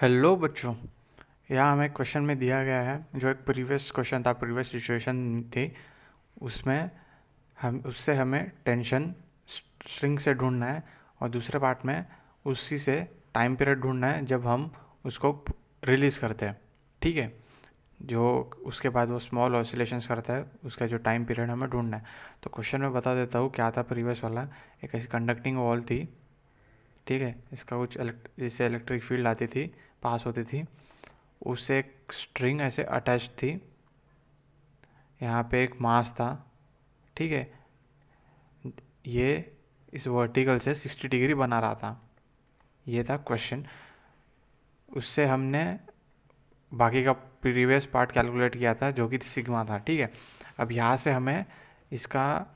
Hello बच्चों। यहाँ हमें क्वेश्चन में दिया गया है जो एक प्रीवियस क्वेश्चन था, प्रीवियस सिचुएशन थी। उसमें हम उससे हमें टेंशन स्ट्रिंग से ढूंढना है और दूसरे पार्ट में उसी से टाइम पीरियड ढूंढना है जब हम उसको रिलीज़ करते हैं। ठीक है, जो उसके बाद वो स्मॉल ऑसिलेशंस करता है उसका जो टाइम पीरियड हमें ढूंढना है। तो क्वेश्चन में बता देता हूँ क्या था प्रीवियस वाला। एक ऐसी कंडक्टिंग वॉल थी, ठीक है, इसका कुछ जिससे इलेक्ट्रिक फील्ड आती थी, पास होती थी। उससे एक स्ट्रिंग ऐसे अटैच थी, यहाँ पे एक मास था। ठीक है, ये इस वर्टिकल से 60 डिग्री बना रहा था। ये था क्वेश्चन। उससे हमने बाकी का प्रीवियस पार्ट कैलकुलेट किया था जो कि सिग्मा था। ठीक है, अब यहाँ से हमें इसका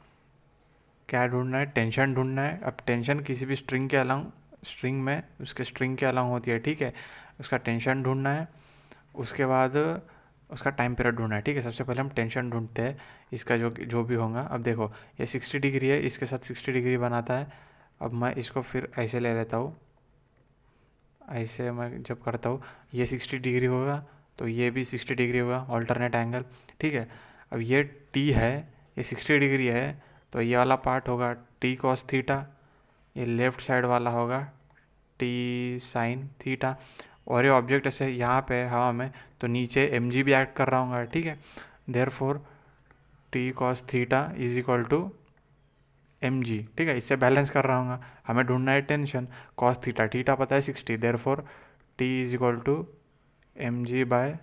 क्या ढूंढना है, टेंशन ढूंढना है। अब टेंशन किसी भी स्ट्रिंग के अलॉन्ग, स्ट्रिंग में उसके स्ट्रिंग के अलॉन्ग होती है। ठीक है, उसका टेंशन ढूंढना है। उसके बाद उसका टाइम पीरियड ढूंढना है। ठीक है, सबसे पहले हम टेंशन ढूंढते हैं। इसका जो जो भी होगा, अब देखो ये 60 डिग्री है, इसके साथ 60 डिग्री बनाता है। अब मैं इसको फिर ऐसे ले लेता हूँ, ऐसे मैं जब करता हूँ ये 60 डिग्री होगा तो ये भी 60 डिग्री होगा, ऑल्टरनेट एंगल। ठीक है, अब ये टी है, ये 60 डिग्री है, तो ये वाला पार्ट होगा टी कॉस थीटा, ये लेफ्ट साइड वाला होगा टी साइन थीटा। और ये ऑब्जेक्ट ऐसे यहाँ पे हवा में, तो नीचे एम जी भी ऐड कर रहा हूँ। ठीक है, therefore T cos theta is equal to M G. ठीक है, इससे बैलेंस कर रहा हूँ। हमें ढूंढना है टेंशन, कॉस थीटा, थीटा पता है 60, therefore T is equal to M G by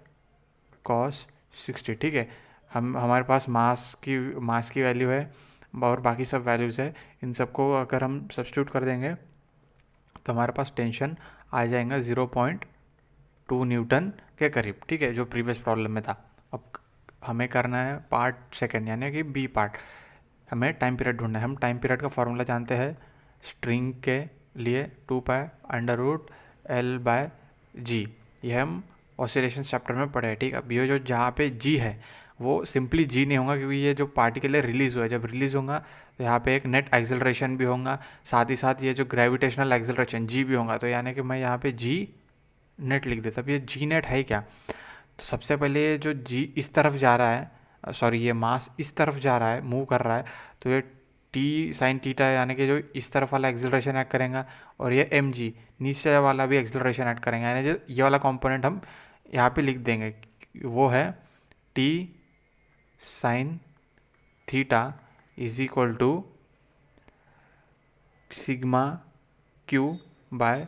cos 60। ठीक है, हमारे पास मास की वैल्यू है और बाकी सब वैल्यूज़ है। इन सबको अगर हम सब्स्टिट्यूट कर देंगे तो हमारे पास टेंशन आ जाएगा 0.2 न्यूटन के करीब। ठीक है, जो प्रीवियस प्रॉब्लम में था। अब हमें करना है पार्ट सेकंड, यानी कि बी पार्ट। हमें टाइम पीरियड ढूंढना है। हम टाइम पीरियड का फॉर्मूला जानते हैं स्ट्रिंग के लिए, 2π√L/g। ये हम ऑसिलेशन चैप्टर में पढ़े हैं। ठीक है, अब ये जो जहाँ पे g है वो सिंपली जी नहीं होगा, क्योंकि ये जो पार्टिकल है रिलीज़ हुआ है। जब रिलीज़ होगा तो यहाँ पे एक नेट एक्सेलरेशन भी होगा, साथ ही साथ ये जो ग्रेविटेशनल एक्सेलरेशन जी भी होगा। तो यानी कि मैं यहाँ पे जी नेट लिख देता। अब ये जी नेट है क्या? तो सबसे पहले ये जो जी इस तरफ जा रहा है, सॉरी ये मास इस तरफ जा रहा है, मूव कर रहा है, तो ये टी साइन थीटा यानी कि जो इस तरफ वाला एक्सेलरेशन ऐड करेंगे, और ये एम जी नीचे वाला भी एक्सेलरेशन ऐड करेंगे, यानी जो ये वाला कंपोनेंट हम यहाँ पे लिख देंगे, वो है T sine theta is equal to sigma Q by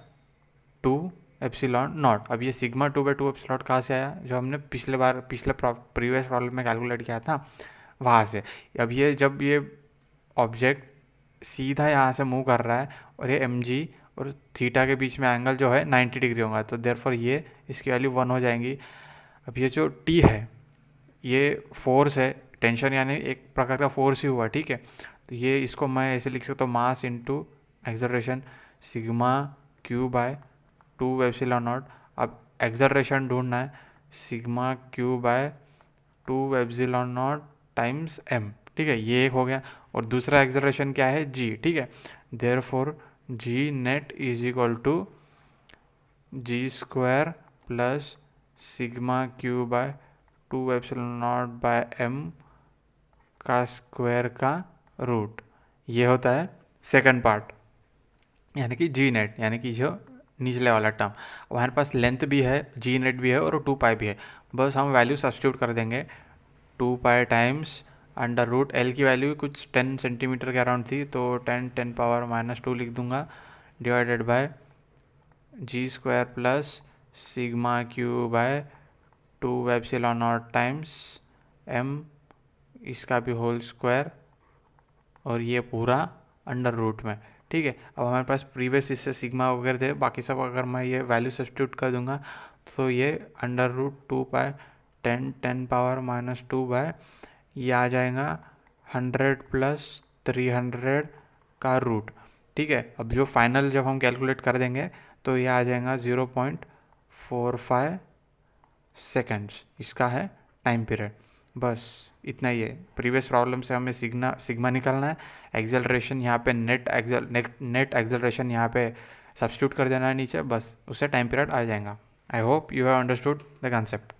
2 epsilon nought. अब ये सिग्मा 2/2 एप्सिलॉन कहाँ से आया? जो हमने पिछले प्रीवियस प्रॉब्लम में कैलकुलेट किया था वहाँ से। अब ये जब ये ऑब्जेक्ट सीधा यहाँ से मूव कर रहा है और ये एम जी और थीटा के बीच में एंगल जो है 90 डिग्री होगा, तो देयरफॉर ये इसकी वैल्यू 1 हो जाएंगी। अब ये जो टी है ये फोर्स है, टेंशन यानी एक प्रकार का फोर्स ही हुआ। ठीक है, तो ये इसको मैं ऐसे लिख सकता हूँ, mass into acceleration sigma Q by 2 epsilon nought. अब एक्सेलरेशन ढूंढना है, sigma Q by 2 epsilon nought times M. ठीक है, ये एक हो गया। और दूसरा एक्सेलरेशन क्या है? जी। ठीक है, therefore G net is equal to G square plus sigma Q by 2 epsilon nought by M का स्क्वायर का रूट। ये होता है सेकंड पार्ट, यानी कि जी नेट, यानी कि जो निचले वाला टर्म। हमारे पास लेंथ भी है, जी नेट भी है और 2π भी है। बस हम वैल्यू सब्स्टिट्यूट कर देंगे, 2π टाइम्स अंडर रूट एल की वैल्यू कुछ 10 सेंटीमीटर के अराउंड थी, तो 10⁻⁻² लिख दूंगा, divided by G square plus sigma Q by 2 epsilon nought times M, इसका भी होल स्क्वायर, और ये पूरा अंडर रूट में। ठीक है, अब हमारे पास प्रीवियस इससे सिग्मा वगैरह थे, बाकी सब अगर मैं ये वैल्यू सब्स्टिट्यूट कर दूंगा तो ये अंडर रूट 2π 10⁻⁻² बाय ये आ जाएगा 100 प्लस 300 का रूट। ठीक है, अब जो फाइनल जब हम कैलकुलेट कर देंगे तो ये आ जाएगा 0.45 सेकेंड्स, इसका है टाइम पीरियड। बस इतना ही है। प्रीवियस प्रॉब्लम से हमें सिग्मा निकालना है, एक्सेलरेशन यहाँ पे नेट एक्सेलरेशन यहाँ पे सब्स्टिट्यूट कर देना है नीचे, बस उससे टाइम पीरियड आ जाएगा। I hope you have understood the concept.